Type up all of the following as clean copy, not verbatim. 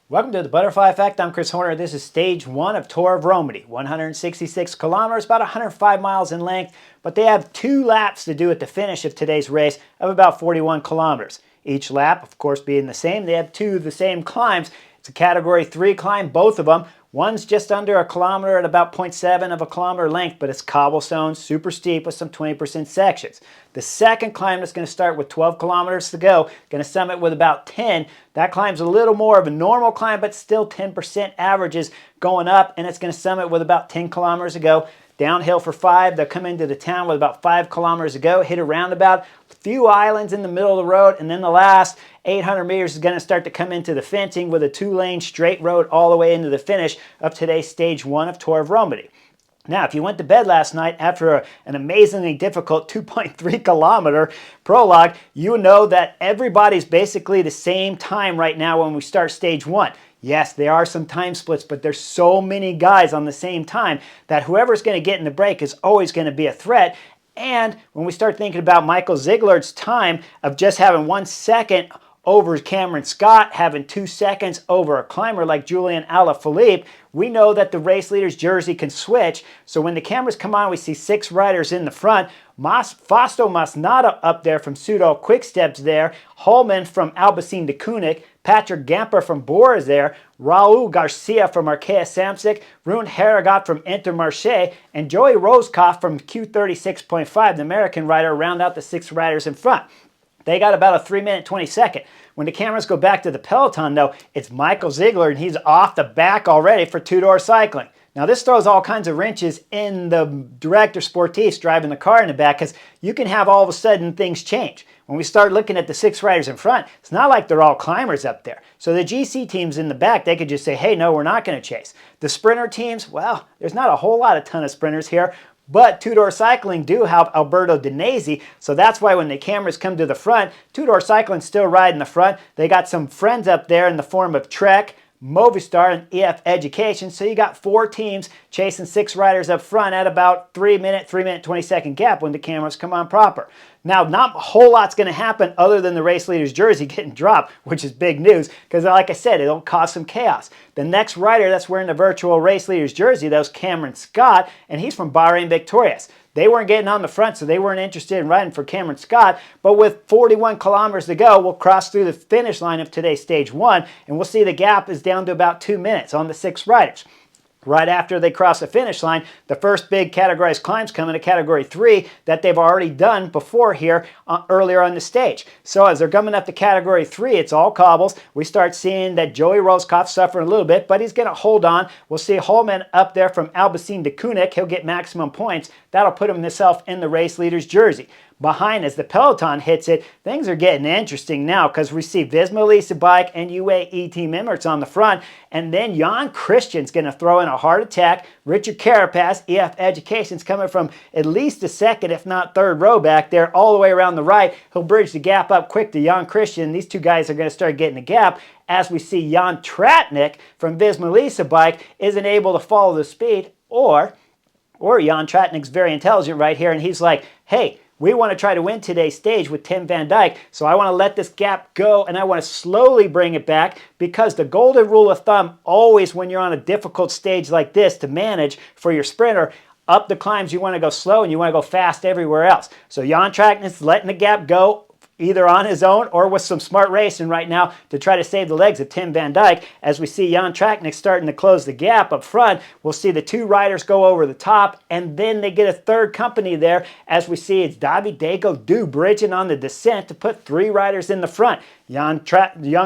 Welcome to the Butterfly Effect. I'm Chris Horner. This is stage one of Tour of Romandie. 166 kilometers, about 105 miles in length, but they have 2 laps to do at the finish of today's race of about 41 kilometers. Each lap, of course, being the same. They have 2 of the same climbs. It's a category 3 climb, both of them. One's just under a kilometer at about 0.7 of a kilometer length, but it's cobblestone, super steep with some 20% sections. The second climb is going to start with 12 kilometers to go, going to summit with about 10. That climb's a little more of a normal climb, but still 10% averages going up, and it's going to summit with about 10 kilometers to go. Downhill for 5, they'll come into the town with about 5 kilometers to go, hit a roundabout, a few islands in the middle of the road, and then the last 800 meters is going to start to come into the fencing with a 2-lane straight road all the way into the finish of today's stage 1 of Tour of Romandie. Now, if you went to bed last night after an amazingly difficult 2.3 kilometer prologue, you know that everybody's basically the same time right now when we start stage 1. Yes, there are some time splits, but there's so many guys on the same time that whoever's going to get in the break is always going to be a threat. And when we start thinking about Michael Zieglert's time of just having 1 second over Cameron Scott, having 2 seconds over a climber like Julian Alaphilippe, we know that the race leader's jersey can switch. So when the cameras come on, we see 6 riders in the front. Fausto Masnada up there from Pseudo Quickstep's there. Holman from Albacete de Koenig. Patrick Gamper from Bora is there. Raul Garcia from Arkea Samsic. Rune Harragot from Intermarché. And Joey Rosekoff from Q36.5, the American rider, round out the 6 riders in front. They got about a 3-minute 20-second. When the cameras go back to the peloton, though, it's Michael Ziegler, and he's off the back already for two-door cycling. Now, this throws all kinds of wrenches in the director sportifs driving the car in the back, because you can have all of a sudden things change. When we start looking at the 6 riders in front, it's not like they're all climbers up there. So the GC teams in the back, they could just say, hey, no, we're not going to chase. The sprinter teams, well, there's not a whole lot of ton of sprinters here. But two-door cycling do have Alberto Danesi, so that's why when the cameras come to the front, two-door cycling's still riding the front. They got some friends up there in the form of Trek, Movistar, and EF Education. So you got 4 teams chasing 6 riders up front at about 3-minute, 20-second gap when the cameras come on proper. Now, not a whole lot's going to happen other than the race leader's jersey getting dropped, which is big news because, like I said, it'll cause some chaos. The next rider that's wearing the virtual race leader's jersey, that was Cameron Scott, and he's from Bahrain Victorious. They weren't getting on the front, so they weren't interested in riding for Cameron Scott. But with 41 kilometers to go, we'll cross through the finish line of today's stage 1, and we'll see the gap is down to about 2 minutes on the 6 riders. Right after they cross the finish line, the first big categorized climbs come into category 3 that they've already done before here earlier on the stage. So as they're coming up to category 3, it's all cobbles. We start seeing that Joey Rosekoff suffering a little bit, but he's going to hold on. We'll see Holman up there from Albacete de Koenig. He'll get maximum points. That'll put himself in the race leader's jersey. Behind, as the peloton hits it, things are getting interesting now because we see Visma Lease Bike and UAE Team Emirates on the front, and then Jan Christian's going to throw in a hard attack. Richard Carapaz, EF Education's coming from at least a second, if not third row back there, all the way around the right. He'll bridge the gap up quick to Jan Christian. These 2 guys are going to start getting the gap as we see Jan Tratnik from Visma Lease Bike isn't able to follow the speed, or Jan Tratnik's very intelligent right here, and he's like, hey, we want to try to win today's stage with Tim Van Dijk, so I want to let this gap go, and I want to slowly bring it back, because the golden rule of thumb, always when you're on a difficult stage like this to manage for your sprinter, up the climbs you want to go slow and you want to go fast everywhere else. So Jan Tratnik's letting the gap go, either on his own or with some smart racing right now to try to save the legs of Tim Van Dijk. As we see Jan Tratnik starting to close the gap up front, we'll see the 2 riders go over the top, and then they get a third company there as we see it's Davide Du bridging on the descent to put 3 riders in the front. Jan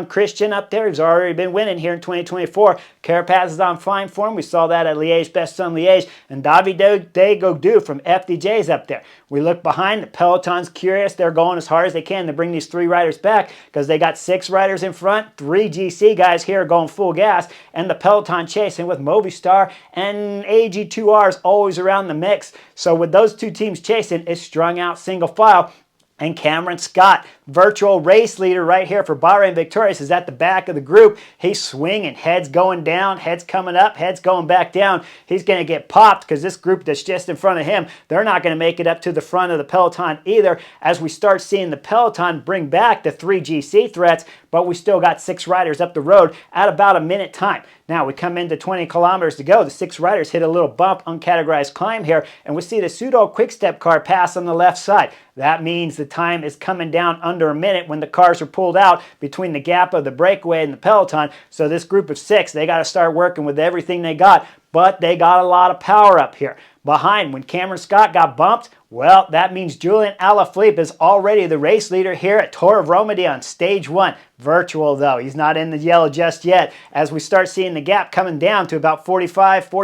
Christian up there, who's already been winning here in 2024. Carapaz is on fine form. We saw that at Liège-Bastogne-Liège. And Davide Du from FDJ's up there. We look behind. The peloton's curious. They're going as hard as they can to bring these 3 riders back because they got 6 riders in front. 3 GC guys here going full gas. And the peloton chasing with Movistar and AG2Rs always around the mix. So with those 2 teams chasing, it's strung out single file. And Cameron Scott, virtual race leader right here for Bahrain Victorious, is at the back of the group. He's swinging, heads going down, heads coming up, heads going back down. He's going to get popped because this group that's just in front of him, they're not going to make it up to the front of the peloton either, as we start seeing the peloton bring back the 3 GC threats, but we still got 6 riders up the road at about a minute time. Now we come into 20 kilometers to go. The 6 riders hit a little bump, uncategorized climb here, and we see the pseudo quick step car pass on the left side. That means the time is coming down under a minute when the cars are pulled out between the gap of the breakaway and the peloton. So this group of 6, they got to start working with everything they got, but they got a lot of power up here. Behind, when Cameron Scott got bumped, well, that means Julian Alaphilippe is already the race leader here at Tour of Romandie on stage 1. Virtual, though. He's not in the yellow just yet. As we start seeing the gap coming down to about 40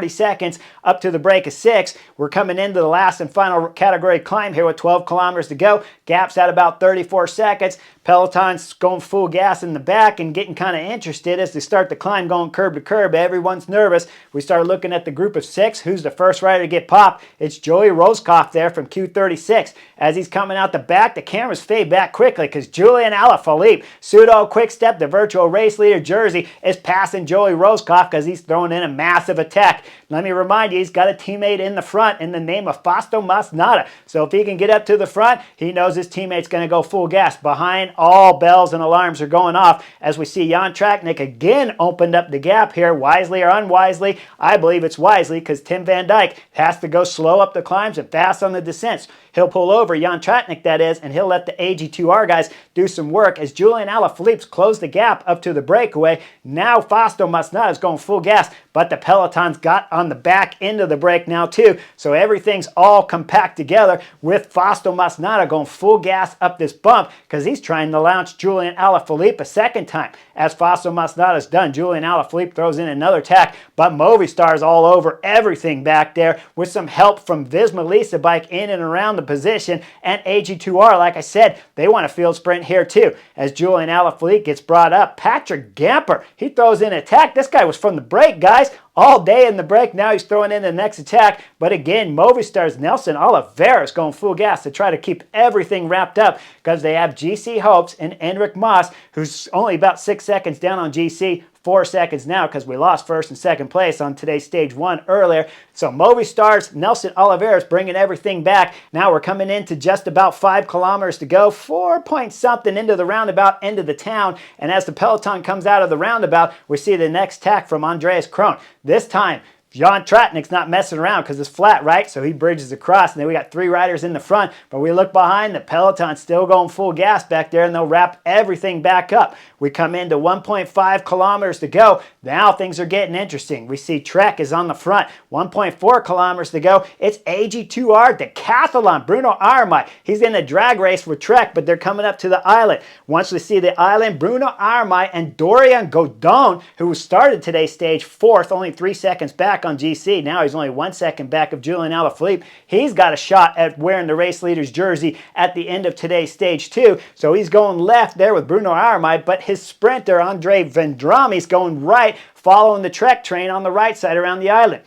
seconds up to the break of 6, we're coming into the last and final category climb here with 12 kilometers to go. Gap's at about 34 seconds. Peloton's going full gas in the back and getting kind of interested as they start the climb, going curb to curb. Everyone's nervous. We start looking at the group of 6. Who's the first rider to get popped? It's Joey Roscoff there from Q36. As he's coming out the back, the cameras fade back quickly because Julian Alaphilippe, pseudo quick step, the virtual race leader jersey, is passing Joey Roscoff because he's throwing in a massive attack. Let me remind you, he's got a teammate in the front in the name of Fausto Masnada. So if he can get up to the front, he knows his teammate's going to go full gas. Behind, all bells and alarms are going off as we see Jan Tratnik again opened up the gap here, wisely or unwisely. I believe it's wisely because Tim Van Dijk has to go slow up the climbs and fast on the descents. He'll pull over, Jan Tratnik that is, and he'll let the AG2R guys do some work as Julian Alaphilippe's closed the gap up to the breakaway. Now Fausto Masnada is going full gas, but the peloton's got on the back end of the break now too, so everything's all compact together with Fausto Masnada going full gas up this bump because he's trying to launch Julian Alaphilippe a second time. As Fausto Masnada's done, Julian Alaphilippe throws in another tack, but Movistar's all over everything back there with some help from Visma Lease bike in and around the position, and AG2R, like I said, they want a field sprint here too. As Julian Alaphilippe gets brought up, Patrick Gamper, he throws in an attack. This guy was from the break, guys, all day in the break. Now he's throwing in the next attack, but again, Movistar's Nelson Oliveira is going full gas to try to keep everything wrapped up because they have GC Hopes and Enric Mas, who's only about 6 seconds down on GC, 4 seconds now because we lost first and second place on today's stage 1 earlier. So Movistar's Nelson Oliveira is bringing everything back. Now we're coming into just about 5 kilometers to go, 4 point something into the roundabout end of the town. And as the peloton comes out of the roundabout, we see the next tack from Andreas Krohn. This time, Jan Tratnik's not messing around because it's flat, right? So he bridges across, and then we got 3 riders in the front. But we look behind, the peloton's still going full gas back there, and they'll wrap everything back up. We come into 1.5 kilometers to go. Now things are getting interesting. We see Trek is on the front. 1.4 kilometers to go. It's AG2R Decathlon, Bruno Armai. He's in a drag race with Trek, but they're coming up to the island. Once we see the island, Bruno Armai and Dorian Godon, who started today's stage 4th, only 3 seconds back on GC. Now he's only 1 second back of Julian Alaphilippe. He's got a shot at wearing the race leader's jersey at the end of today's stage 2. So he's going left there with Bruno Armai, but his sprinter, Andre Vendrami, is going right, following the Trek train on the right side around the island.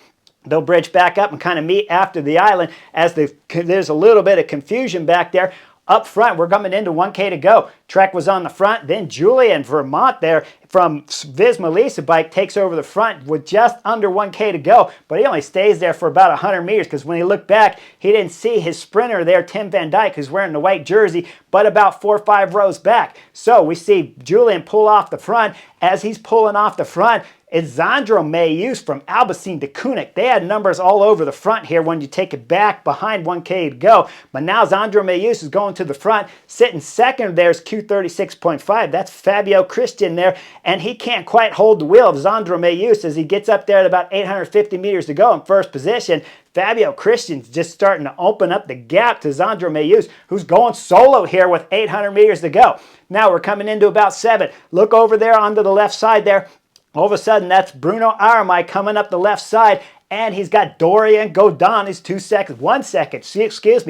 They'll bridge back up and kind of meet after the island as there's a little bit of confusion back there. Up front, we're coming into 1K to go. Trek was on the front, then Julian Vermont there from Visma Lease bike takes over the front with just under 1K to go, but he only stays there for about 100 meters because when he looked back, he didn't see his sprinter there, Tim Van Dijk, who's wearing the white jersey, but about 4 or 5 rows back. So we see Julian pull off the front. As he's pulling off the front, it's Zandro Mayus from Albacete de Kunik. They had numbers all over the front here when you take it back behind 1K to go. But now Zandro Mayus is going to the front. Sitting second there's Q36.5. That's Fabio Christian there. And he can't quite hold the wheel of Zandro Mayus as he gets up there at about 850 meters to go in first position. Fabio Christian's just starting to open up the gap to Zandro Mayus, who's going solo here with 800 meters to go. Now we're coming into about 7. Look over there onto the left side there. All of a sudden, that's Bruno Armai coming up the left side, and he's got Dorian Godon, who's 1 second,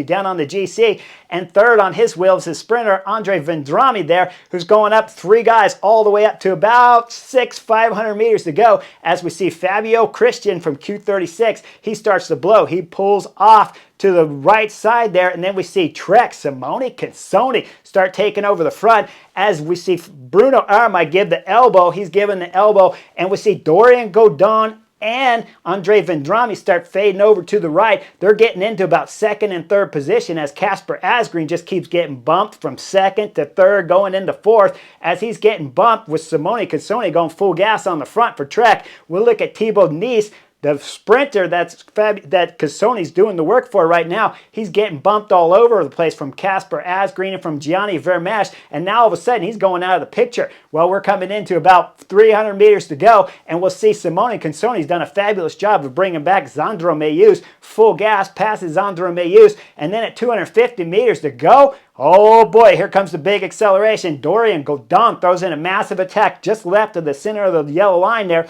down on the GC, and third on his wheels, his sprinter, Andre Vendrami there, who's going up 3 guys all the way up to about 500 meters to go, as we see Fabio Christian from Q36, he starts to blow. He pulls off to the right side there, and then we see Trek, Simone Consoni start taking over the front as we see Bruno Armai give the elbow. He's giving the elbow, and we see Dorian Godon and Andre Vendrame start fading over to the right. They're getting into about second and third position as Casper Asgreen just keeps getting bumped from second to third, going into fourth. As he's getting bumped with Simone Consoni going full gas on the front for Trek, we'll look at Thibaut Nice, the sprinter that Consoni's doing the work for right now. He's getting bumped all over the place from Casper Asgreen and from Gianni Vermeersch, and now all of a sudden he's going out of the picture. Well, we're coming into about 300 meters to go, and we'll see Simone Consoni's done a fabulous job of bringing back Zandro Mayus. Full gas, passes Zandro Mayus, and then at 250 meters to go, oh boy, here comes the big acceleration. Dorian Godon throws in a massive attack just left of the center of the yellow line there.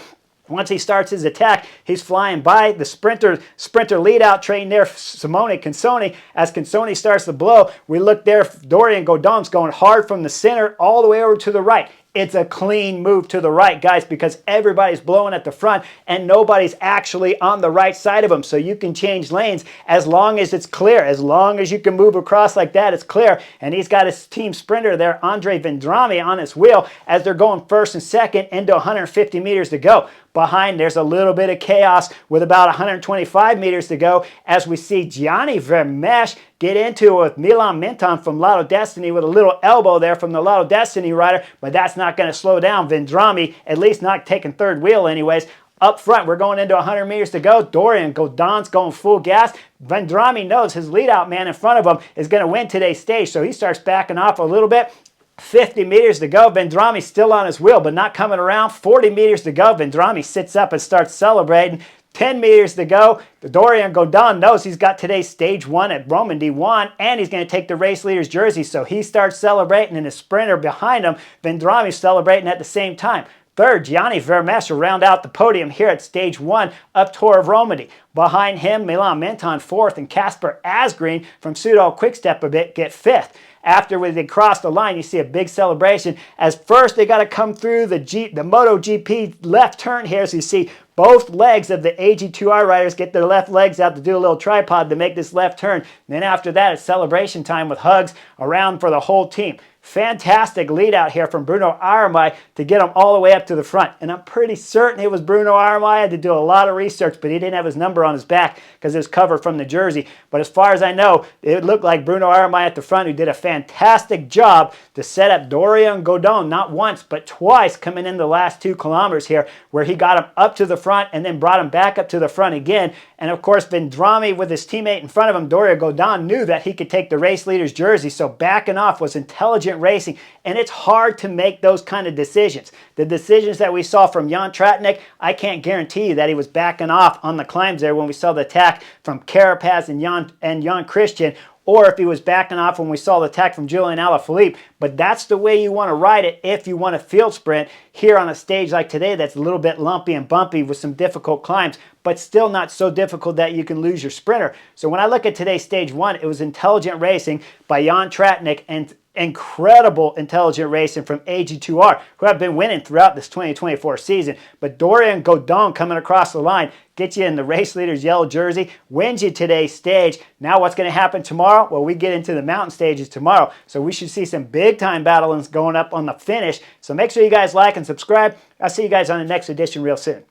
Once he starts his attack, he's flying by the sprinter lead-out train there, Simone Consoni. As Consoni starts to blow, we look there, Dorian Godon's going hard from the center all the way over to the right. It's a clean move to the right, guys, because everybody's blowing at the front and nobody's actually on the right side of them. So you can change lanes as long as it's clear. As long as you can move across like that, it's clear. And he's got his team sprinter there, Andre Vendrame, on his wheel as they're going first and second into 150 meters to go. Behind, there's a little bit of chaos with about 125 meters to go as we see Gianni Vermeersch get into it with Milan Minton from Lotto Destiny with a little elbow there from the Lotto Destiny rider, but that's not going to slow down Vendrame, at least not taking third wheel anyways. Up front, we're going into 100 meters to go. Dorian Godon's going full gas. Vendrame knows his lead-out man in front of him is going to win today's stage, so he starts backing off a little bit. 50 meters to go. Vendrame's still on his wheel, but not coming around. 40 meters to go. Vendrame sits up and starts celebrating. 10 meters to go. Dorian Godon knows he's got today's stage 1 at Romandie won, and he's going to take the race leader's jersey, so he starts celebrating, and the sprinter behind him, Vendrame's celebrating at the same time. Third, Gianni Vermeersch will round out the podium here at stage 1 up Tour of Romandie. Behind him, Milan Minton fourth, and Casper Asgreen from Pseudo Quickstep a bit get fifth. After they cross the line, you see a big celebration. As first, they got to come through the MotoGP left turn here. So you see both legs of the AG2R riders get their left legs out to do a little tripod to make this left turn. And then after that, it's celebration time with hugs around for the whole team. Fantastic lead out here from Bruno Armai to get him all the way up to the front. And I'm pretty certain it was Bruno Armai. I had to do a lot of research, but he didn't have his number on his back because it was covered from the jersey. But as far as I know, it looked like Bruno Armai at the front, who did a fantastic job to set up Dorian Godon, not once, but twice coming in the last 2 kilometers here, where he got him up to the front and then brought him back up to the front again. And of course, Vendrame with his teammate in front of him, Dorian Godon, knew that he could take the race leader's jersey, so backing off was intelligent racing, and it's hard to make those kind of decisions. The decisions that we saw from Jan Tratnik, I can't guarantee you that he was backing off on the climbs there when we saw the attack from Carapaz and Jan Christian, or if he was backing off when we saw the attack from Julian Alaphilippe. But that's the way you want to ride it if you want to field sprint here on a stage like today that's a little bit lumpy and bumpy with some difficult climbs, but still not so difficult that you can lose your sprinter. So when I look at today's stage 1, it was intelligent racing by Jan Tratnik and incredible intelligent racing from AG2R, who have been winning throughout this 2024 season. But Dorian Godon coming across the line, gets you in the race leader's yellow jersey, wins you today's stage. Now what's going to happen tomorrow? Well, we get into the mountain stages tomorrow, so we should see some big time battles going up on the finish. So make sure you guys like and subscribe. I'll see you guys on the next edition real soon.